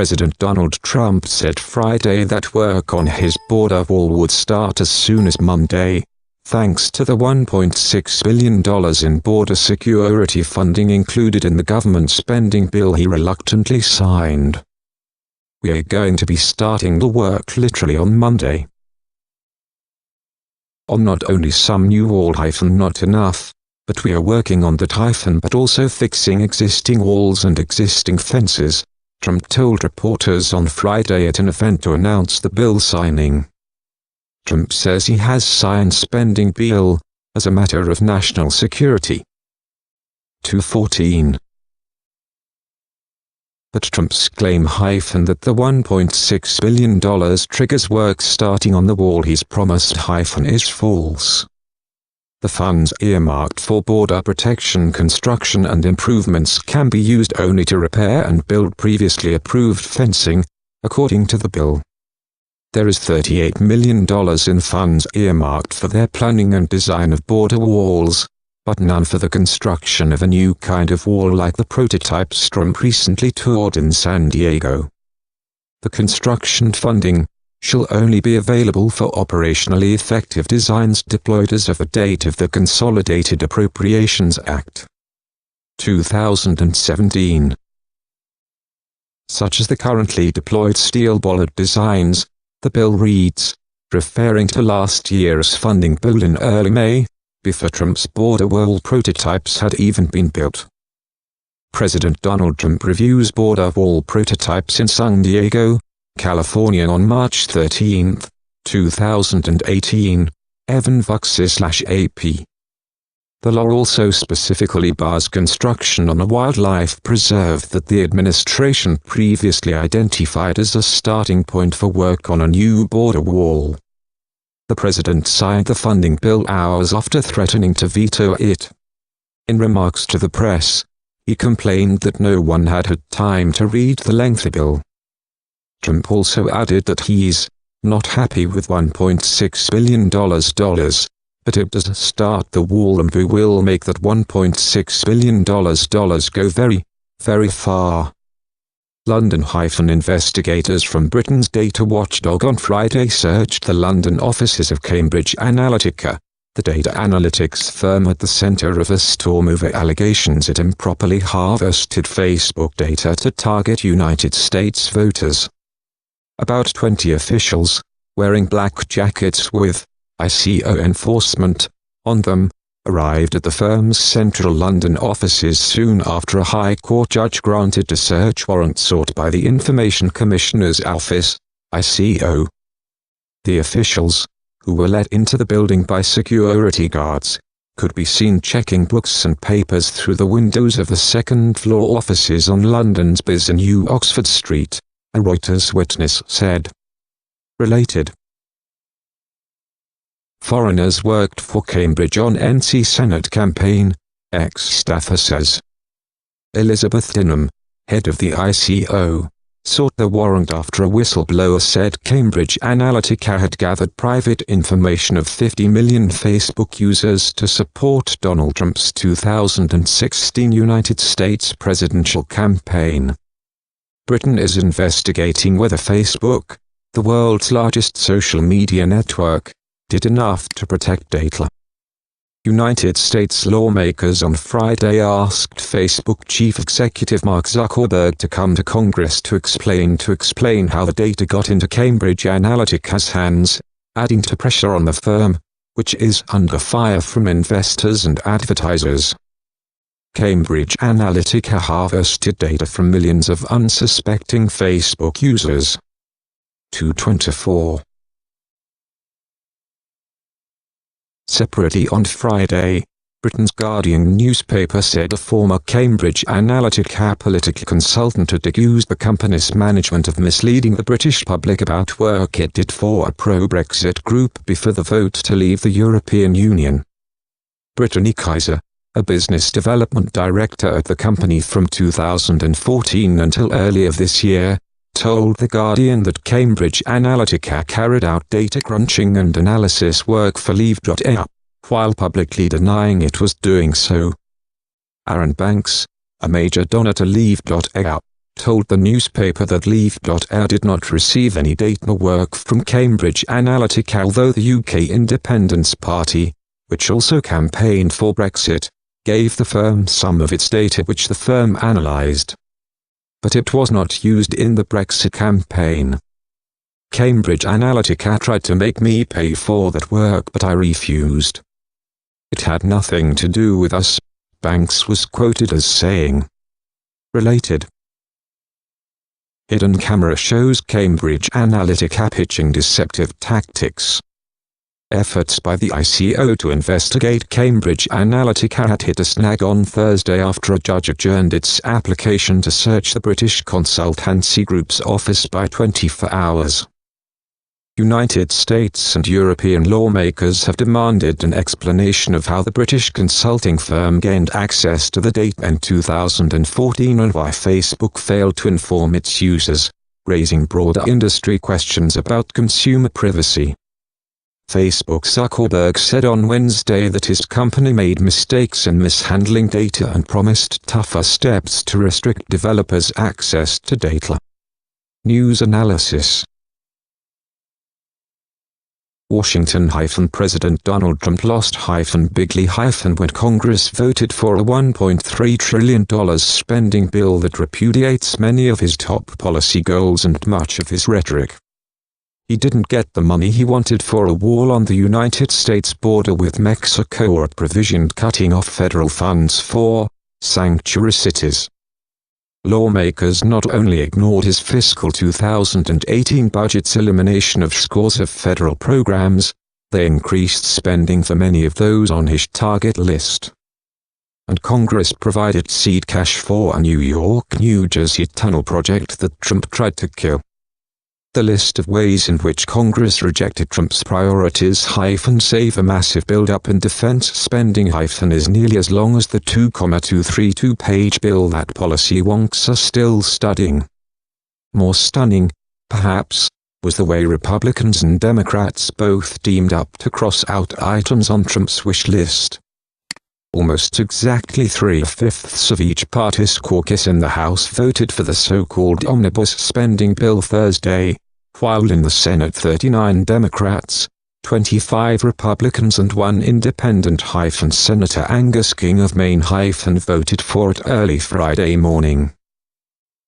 President Donald Trump said Friday that work on his border wall would start as soon as Monday, thanks to the $1.6 billion in border security funding included in the government spending bill he reluctantly signed. "We are going to be starting the work literally on Monday. On not only some new wall - not enough, but we are working on that - but also fixing existing walls and existing fences," Trump told reporters on Friday at an event to announce the bill signing. Trump says he has signed spending bill as a matter of national security. 214. But Trump's claim that the $1.6 billion triggers work starting on the wall he's promised is false. The funds earmarked for border protection construction and improvements can be used only to repair and build previously approved fencing, according to the bill. There is $38 million in funds earmarked for their planning and design of border walls, but none for the construction of a new kind of wall like the prototypes Trump recently toured in San Diego. The construction funding shall only be available for operationally effective designs deployed as of the date of the Consolidated Appropriations Act. 2017. Such as the currently deployed steel bollard designs, the bill reads, referring to last year's funding bill in early May, before Trump's border wall prototypes had even been built. President Donald Trump reviews border wall prototypes in San Diego, California on March 13, 2018, Evan Vuxis/AP. The law also specifically bars construction on a wildlife preserve that the administration previously identified as a starting point for work on a new border wall. The president signed the funding bill hours after threatening to veto it. In remarks to the press, he complained that no one had had time to read the lengthy bill. Trump also added that he's not happy with $1.6 billion, but it does start the wall and we will make that $1.6 billion go very, very far. London investigators from Britain's data watchdog on Friday searched the London offices of Cambridge Analytica, the data analytics firm at the centre of a storm over allegations it improperly harvested Facebook data to target United States voters. About 20 officials, wearing black jackets with ICO enforcement on them, arrived at the firm's central London offices soon after a High Court judge granted a search warrant sought by the Information Commissioner's Office, ICO. The officials, who were let into the building by security guards, could be seen checking books and papers through the windows of the second-floor offices on London's busy New Oxford Street, a Reuters witness said. Related. Foreigners worked for Cambridge on NC Senate campaign, ex-staffer says. Elizabeth Dinham, head of the ICO, sought the warrant after a whistleblower said Cambridge Analytica had gathered private information of 50 million Facebook users to support Donald Trump's 2016 United States presidential campaign. Britain is investigating whether Facebook, the world's largest social media network, did enough to protect data. United States lawmakers on Friday asked Facebook chief executive Mark Zuckerberg to come to Congress to explain how the data got into Cambridge Analytica's hands, adding to pressure on the firm, which is under fire from investors and advertisers. Cambridge Analytica harvested data from millions of unsuspecting Facebook users. 224. Separately on Friday, Britain's Guardian newspaper said a former Cambridge Analytica political consultant had accused the company's management of misleading the British public about work it did for a pro-Brexit group before the vote to leave the European Union. Brittany Kaiser, a business development director at the company from 2014 until earlier this year, told The Guardian that Cambridge Analytica carried out data crunching and analysis work for Leave.ai, while publicly denying it was doing so. Aaron Banks, a major donor to Leave.ai, told the newspaper that Leave.air did not receive any data work from Cambridge Analytica, although the UK Independence Party, which also campaigned for Brexit, gave the firm some of its data which the firm analysed. But it was not used in the Brexit campaign. Cambridge Analytica tried to make me pay for that work, but I refused. It had nothing to do with us, Banks was quoted as saying. Related. Hidden camera shows Cambridge Analytica pitching deceptive tactics. Efforts by the ICO to investigate Cambridge Analytica had hit a snag on Thursday after a judge adjourned its application to search the British consultancy group's office by 24 hours. United States and European lawmakers have demanded an explanation of how the British consulting firm gained access to the data in 2014 and why Facebook failed to inform its users, raising broader industry questions about consumer privacy. Facebook Zuckerberg said on Wednesday that his company made mistakes in mishandling data and promised tougher steps to restrict developers' access to data. News analysis. Washington-President Donald Trump lost bigly when Congress voted for a $1.3 trillion spending bill that repudiates many of his top policy goals and much of his rhetoric. He didn't get the money he wanted for a wall on the United States border with Mexico or a provision cutting off federal funds for sanctuary cities. Lawmakers not only ignored his fiscal 2018 budget's elimination of scores of federal programs, they increased spending for many of those on his target list. And Congress provided seed cash for a New York-New Jersey tunnel project that Trump tried to kill. The list of ways in which Congress rejected Trump's priorities save a massive build-up in defense spending is nearly as long as the 2,232-page bill that policy wonks are still studying. More stunning, perhaps, was the way Republicans and Democrats both deemed up to cross out items on Trump's wish list. Almost exactly 3/5 of each party's caucus in the House voted for the so-called omnibus spending bill Thursday, while in the Senate 39 Democrats, 25 Republicans and 1 Independent Senator Angus King of Maine voted for it early Friday morning.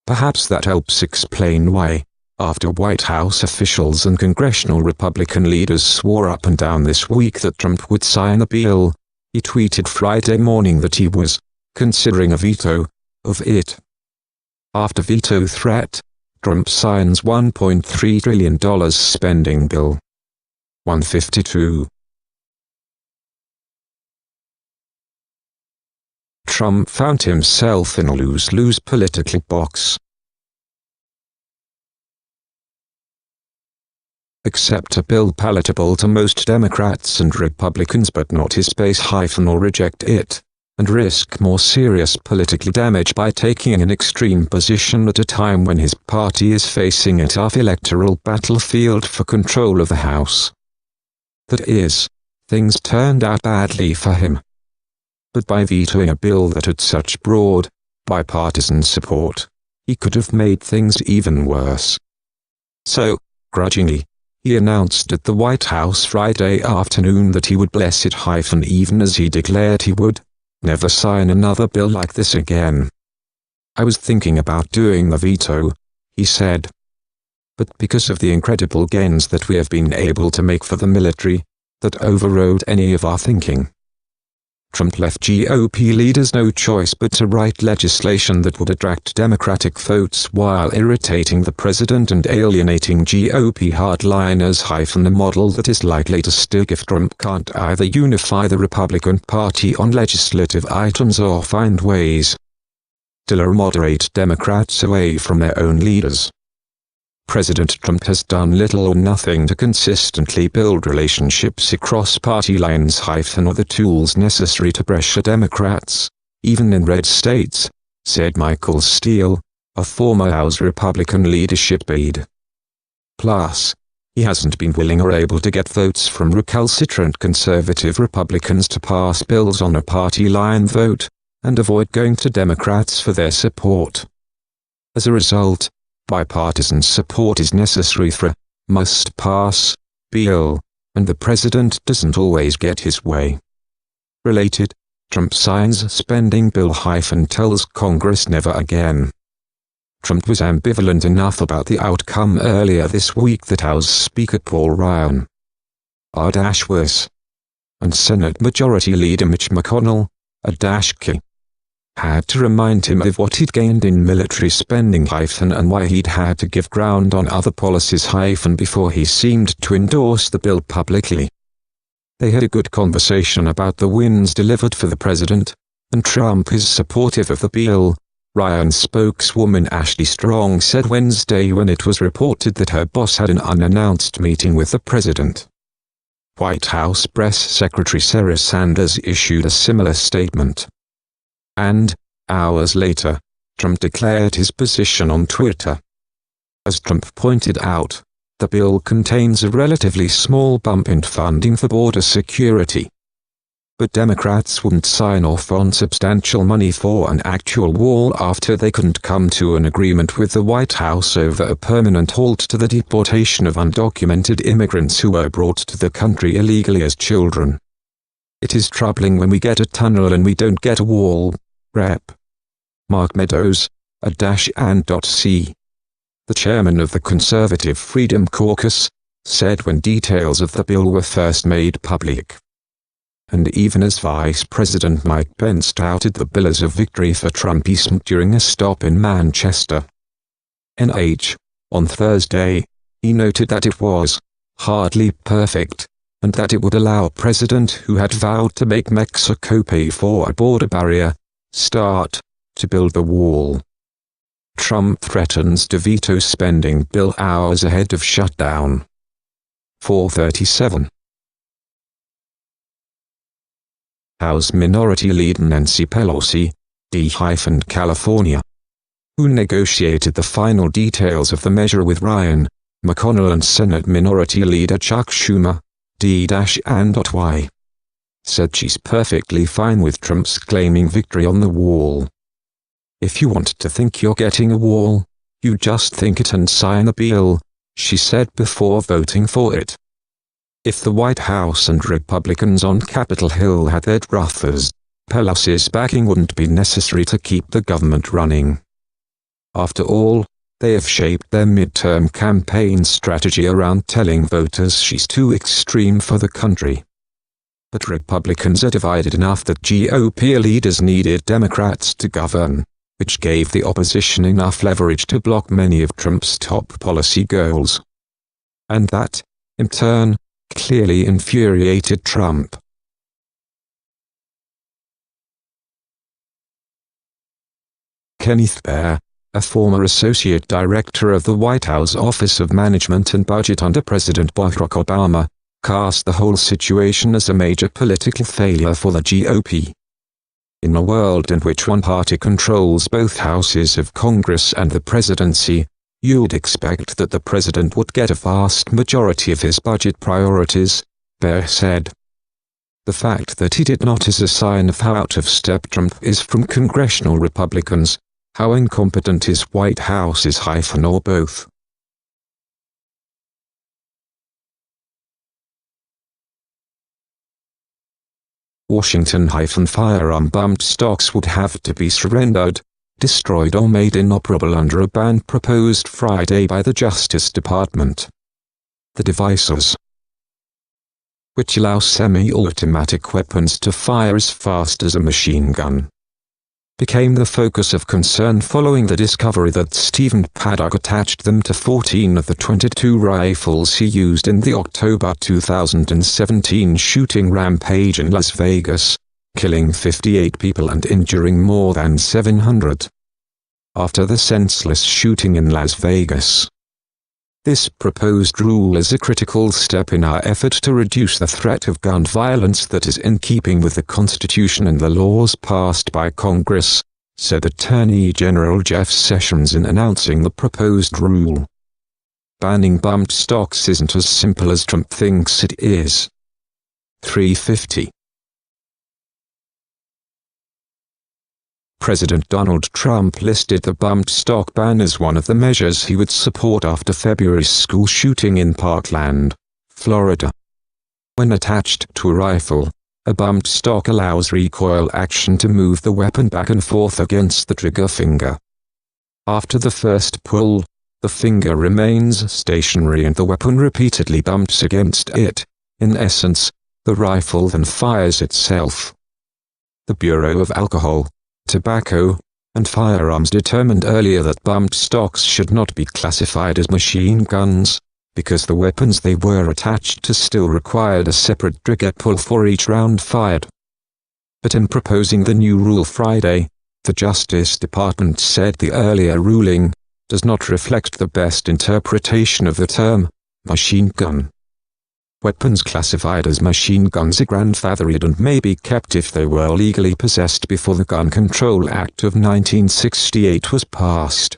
Perhaps that helps explain why, after White House officials and congressional Republican leaders swore up and down this week that Trump would sign the bill, he tweeted Friday morning that he was considering a veto of it. After veto threat, Trump signs $1.3 trillion spending bill. 152. Trump found himself in a lose-lose political box. Accept a bill palatable to most Democrats and Republicans but not his base or reject it, and risk more serious political damage by taking an extreme position at a time when his party is facing a tough electoral battlefield for control of the House. That is, things turned out badly for him. But by vetoing a bill that had such broad, bipartisan support, he could have made things even worse. So, grudgingly, he announced at the White House Friday afternoon that he would bless it even as he declared he would never sign another bill like this again. I was thinking about doing the veto, he said. But because of the incredible gains that we have been able to make for the military, that overrode any of our thinking. Trump left GOP leaders no choice but to write legislation that would attract Democratic votes while irritating the president and alienating GOP hardliners. A model that is likely to stick if Trump can't either unify the Republican Party on legislative items or find ways to lure moderate Democrats away from their own leaders. President Trump has done little or nothing to consistently build relationships across party lines or the tools necessary to pressure Democrats, even in red states, said Michael Steele, a former House Republican leadership aide. Plus, he hasn't been willing or able to get votes from recalcitrant conservative Republicans to pass bills on a party line vote, and avoid going to Democrats for their support. As a result, bipartisan support is necessary for a must-pass bill, and the president doesn't always get his way. Related, Trump signs spending bill - tells Congress never again. Trump was ambivalent enough about the outcome earlier this week that House Speaker Paul Ryan was, and Senate Majority Leader Mitch McConnell had to remind him of what he'd gained in military spending - and why he'd had to give ground on other policies - before he seemed to endorse the bill publicly. They had a good conversation about the wins delivered for the president, and Trump is supportive of the bill, Ryan's spokeswoman Ashley Strong said Wednesday when it was reported that her boss had an unannounced meeting with the president. White House Press Secretary Sarah Sanders issued a similar statement. And, hours later, Trump declared his position on Twitter. As Trump pointed out, the bill contains a relatively small bump in funding for border security. But Democrats wouldn't sign off on substantial money for an actual wall after they couldn't come to an agreement with the White House over a permanent halt to the deportation of undocumented immigrants who were brought to the country illegally as children. It is troubling when we get a tunnel and we don't get a wall, Rep. Mark Meadows, &C. The chairman of the Conservative Freedom Caucus, said when details of the bill were first made public. And even as Vice President Mike Pence touted the bill as a victory for Trumpism during a stop in Manchester, NH, on Thursday, he noted that it was hardly perfect, and that it would allow a president who had vowed to make Mexico pay for a border barrier start to build the wall. Trump threatens to veto spending bill hours ahead of shutdown. 437. House Minority Leader Nancy Pelosi, California, who negotiated the final details of the measure with Ryan, McConnell and Senate Minority Leader Chuck Schumer, D-and-Y, said she's perfectly fine with Trump's claiming victory on the wall. If you want to think you're getting a wall, you just think it and sign the bill, she said before voting for it. If the White House and Republicans on Capitol Hill had their druthers, Pelosi's backing wouldn't be necessary to keep the government running. After all, they have shaped their midterm campaign strategy around telling voters she's too extreme for the country. But Republicans are divided enough that GOP leaders needed Democrats to govern, which gave the opposition enough leverage to block many of Trump's top policy goals. And that, in turn, clearly infuriated Trump. Kenneth Baer, a former associate director of the White House Office of Management and Budget under President Barack Obama, cast the whole situation as a major political failure for the GOP. In a world in which one party controls both houses of Congress and the presidency, you'd expect that the president would get a vast majority of his budget priorities, Baer said. The fact that he did not is a sign of how out of step Trump is from congressional Republicans, how incompetent his White House is - or both. Washington - firearm bump stocks would have to be surrendered, destroyed or made inoperable under a ban proposed Friday by the Justice Department. The devices, which allow semi-automatic weapons to fire as fast as a machine gun, became the focus of concern following the discovery that Stephen Paddock attached them to 14 of the 22 rifles he used in the October 2017 shooting rampage in Las Vegas, killing 58 people and injuring more than 700. After the senseless shooting in Las Vegas. This proposed rule is a critical step in our effort to reduce the threat of gun violence that is in keeping with the Constitution and the laws passed by Congress, said Attorney General Jeff Sessions in announcing the proposed rule. Banning bump stocks isn't as simple as Trump thinks it is. 350. President Donald Trump listed the bump stock ban as one of the measures he would support after February's school shooting in Parkland, Florida. When attached to a rifle, a bumped stock allows recoil action to move the weapon back and forth against the trigger finger. After the first pull, the finger remains stationary and the weapon repeatedly bumps against it. In essence, the rifle then fires itself. The Bureau of Alcohol, Tobacco, and Firearms determined earlier that bumped stocks should not be classified as machine guns, because the weapons they were attached to still required a separate trigger pull for each round fired. But in proposing the new rule Friday, the Justice Department said the earlier ruling does not reflect the best interpretation of the term machine gun. Weapons classified as machine guns are grandfathered and may be kept if they were legally possessed before the Gun Control Act of 1968 was passed.